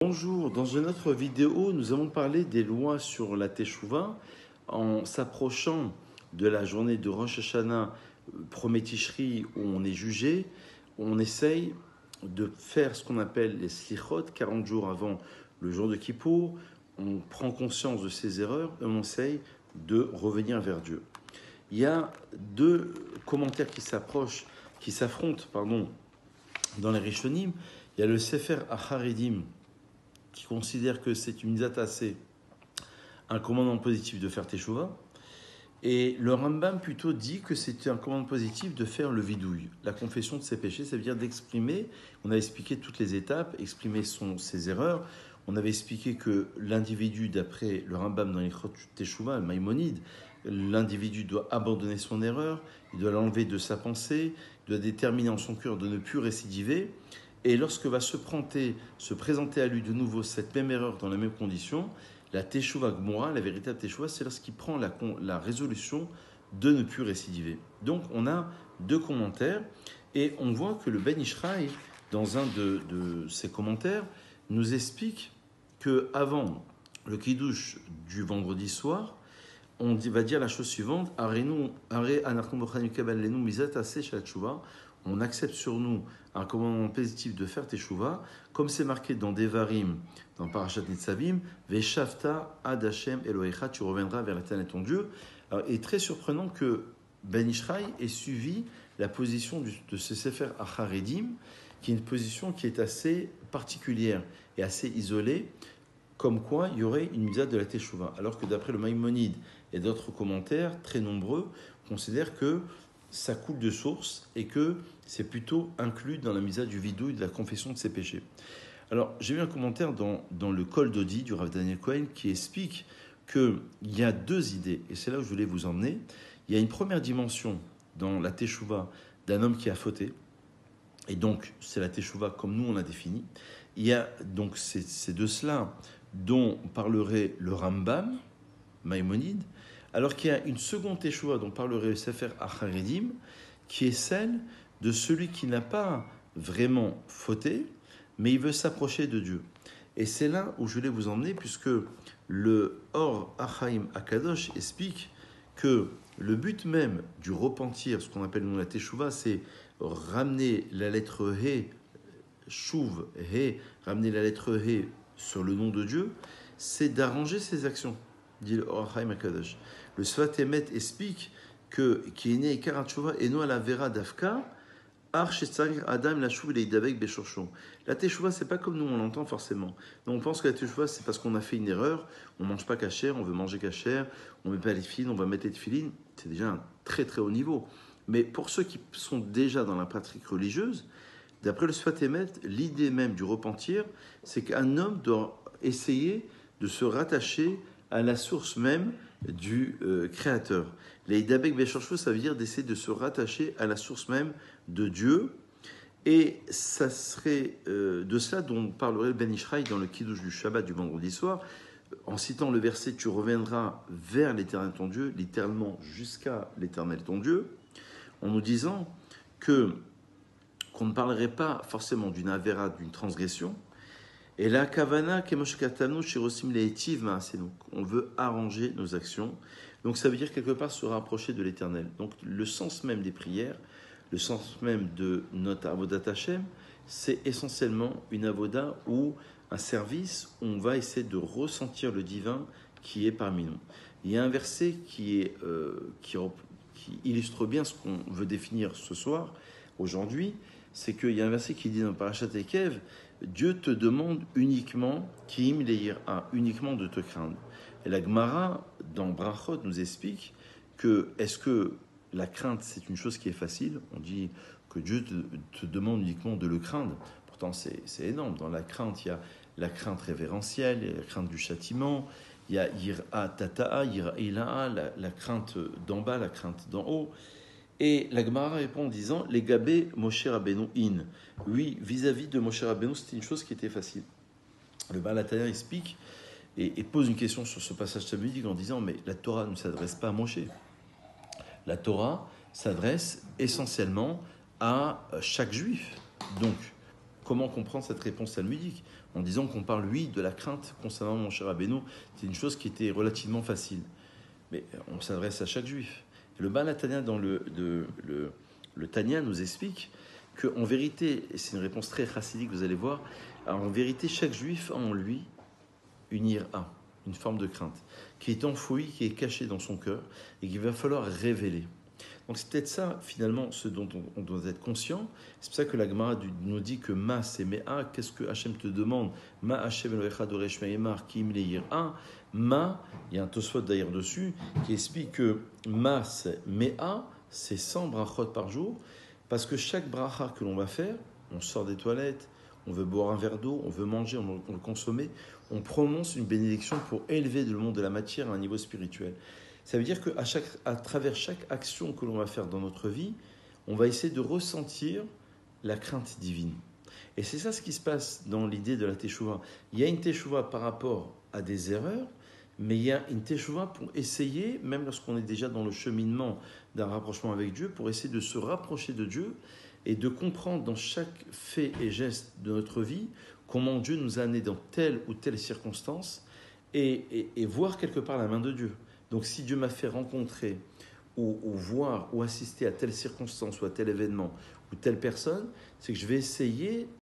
Bonjour, dans une autre vidéo, nous avons parlé des lois sur la Teshuvah en s'approchant de la journée de Rosh Hashanah, premier Tishri, où on est jugé. On essaye de faire ce qu'on appelle les Slichot, 40 jours avant le jour de Kippour. On prend conscience de ses erreurs et on essaye de revenir vers Dieu. Il y a deux commentaires qui s'affrontent, dans les Rishonim. Il y a le Sefer Acharedim, qui considère que c'est une mitzvah, un commandement positif de faire Teshuvah. Et le Rambam plutôt dit que c'est un commandement positif de faire le vidouille, la confession de ses péchés, ça veut dire d'exprimer. On a expliqué toutes les étapes, exprimer ses erreurs. On avait expliqué que l'individu, d'après le Rambam dans les Teshuvah, le Maïmonide, l'individu doit abandonner son erreur, il doit l'enlever de sa pensée, il doit déterminer en son cœur de ne plus récidiver. Et lorsque va se présenter à lui de nouveau cette même erreur dans les mêmes conditions, la Teshuvah Gmora, la véritable Teshuvah, c'est lorsqu'il prend la résolution de ne plus récidiver. Donc on a deux commentaires et on voit que le Ben Ishraï, dans un de ses commentaires, nous explique qu'avant le Kiddush du vendredi soir, on va dire la chose suivante: on accepte sur nous un commandement positif de faire Teshuvah, comme c'est marqué dans Devarim, dans Parashat Nitzavim, Veshavta ad Hashem Elohecha, tu reviendras vers l'Éternel ton Dieu. Alors, il est très surprenant que Ben Ishraï ait suivi la position de ce Sefer Acharedim, qui est une position qui est assez particulière et assez isolée, comme quoi il y aurait une mitzvah de la Teshuvah, alors que d'après le Maïmonide et d'autres commentaires très nombreux, considèrent que ça coule de source et que c'est plutôt inclus dans la mitzvah du vidouille, de la confession de ses péchés. Alors, j'ai vu un commentaire dans le Kol Dodi du Rav Daniel Cohen qui explique qu'il y a deux idées, et c'est là où je voulais vous emmener. Il y a une première dimension dans la Teshuvah d'un homme qui a fauté, et donc c'est la Teshuvah comme nous on l'a défini. Il y a donc c'est de cela dont parlerait le Rambam, Maïmonide, alors qu'il y a une seconde Teshuvah dont parlerait le Sefer Acharedim, qui est celle de celui qui n'a pas vraiment fauté, mais il veut s'approcher de Dieu. Et c'est là où je voulais vous emmener, puisque le Or Achaim Akadosh explique que le but même du repentir, ce qu'on appelle nous la Teshuvah, c'est ramener la lettre He, Shuv, He, ramener la lettre He sur le nom de Dieu, c'est d'arranger ses actions, dit le Or Achaim Akadosh. Le Sfat Emet explique que qui est né Ikar Teshuvah et non à la Vera Dafka, Adam la Shuv leidavek beshorshon. La Teshuvah, c'est pas comme nous on l'entend forcément. Donc on pense que la Teshuvah, c'est parce qu'on a fait une erreur, on mange pas kasher, on veut manger kasher, on met pas les filines, on va mettre les filines. C'est déjà un très très haut niveau. Mais pour ceux qui sont déjà dans la pratique religieuse, d'après le Sfat Emet, l'idée même du repentir, c'est qu'un homme doit essayer de se rattacher à la source même du Créateur. Les Idabek Beshorshou, ça veut dire d'essayer de se rattacher à la source même de Dieu. Et ça serait de cela dont parlerait le Ben Ishraï dans le Kiddush du Shabbat du vendredi soir, en citant le verset « Tu reviendras vers l'Éternel ton Dieu », littéralement jusqu'à l'Éternel ton Dieu, en nous disant qu'on ne parlerait pas forcément d'une avéra, d'une transgression. Et la kavana kemoshkatanu shirosim leitiv maasenuk. On veut arranger nos actions. Donc ça veut dire quelque part se rapprocher de l'Éternel. Donc le sens même des prières, le sens même de notre avodat Hashem, c'est essentiellement une avoda ou un service où on va essayer de ressentir le divin qui est parmi nous. Il y a un verset qui illustre bien ce qu'on veut définir ce soir, aujourd'hui, c'est qu'il y a un verset qui dit dans Parashat Ekev, Dieu te demande uniquement, Kiim le'yira, uniquement de te craindre. Et la Gemara, dans Brachot, nous explique que est-ce que la crainte, c'est une chose qui est facile? On dit que Dieu te demande uniquement de le craindre. Pourtant, c'est énorme. Dans la crainte, il y a la crainte révérentielle, il y a la crainte du châtiment, il y a Yira Tata'a, Yira Ila'a, la crainte d'en bas, la crainte d'en haut. Et la Gemara répond en disant les Gabé Moshe Rabbeinu in. Oui, vis-à-vis de Moshe Rabbeinu, c'était une chose qui était facile. Le Baal HaTanya explique et pose une question sur ce passage talmudique en disant mais la Torah ne s'adresse pas à Moshe. La Torah s'adresse essentiellement à chaque juif. Donc, comment comprendre cette réponse talmudique en disant qu'on parle, oui, de la crainte concernant mon cher Rabbeinu. C'est une chose qui était relativement facile. Mais on s'adresse à chaque juif. Et le Baal HaTanya dans le Tanya nous explique qu'en vérité, et c'est une réponse très chassidique, vous allez voir, en vérité, chaque juif a en lui une ira, une forme de crainte, qui est enfouie, qui est cachée dans son cœur, et qu'il va falloir révéler. Donc c'est peut-être ça, finalement, ce dont on doit être conscient. C'est pour ça que la Gemara nous dit que Ma, c'est Mea. Qu'est-ce que Hachem te demande? Ma Hachem Elohecha Doresh Me'emar Ki im le'yir'a. Ma, il y a un Tosfot d'ailleurs dessus, qui explique que Ma, c'est Mea, c'est 100 brachot par jour, parce que chaque bracha que l'on va faire, on sort des toilettes, on veut boire un verre d'eau, on veut manger, on veut consommer, on prononce une bénédiction pour élever le monde de la matière à un niveau spirituel. Ça veut dire qu'à travers chaque action que l'on va faire dans notre vie, on va essayer de ressentir la crainte divine. Et c'est ça ce qui se passe dans l'idée de la teshuva. Il y a une teshuva par rapport à des erreurs, mais il y a une teshuva pour essayer, même lorsqu'on est déjà dans le cheminement d'un rapprochement avec Dieu, pour essayer de se rapprocher de Dieu et de comprendre dans chaque fait et geste de notre vie comment Dieu nous a amenés dans telle ou telle circonstance et voir quelque part la main de Dieu. Donc si Dieu m'a fait rencontrer ou voir ou assister à telle circonstance ou à tel événement ou telle personne, c'est que je vais essayer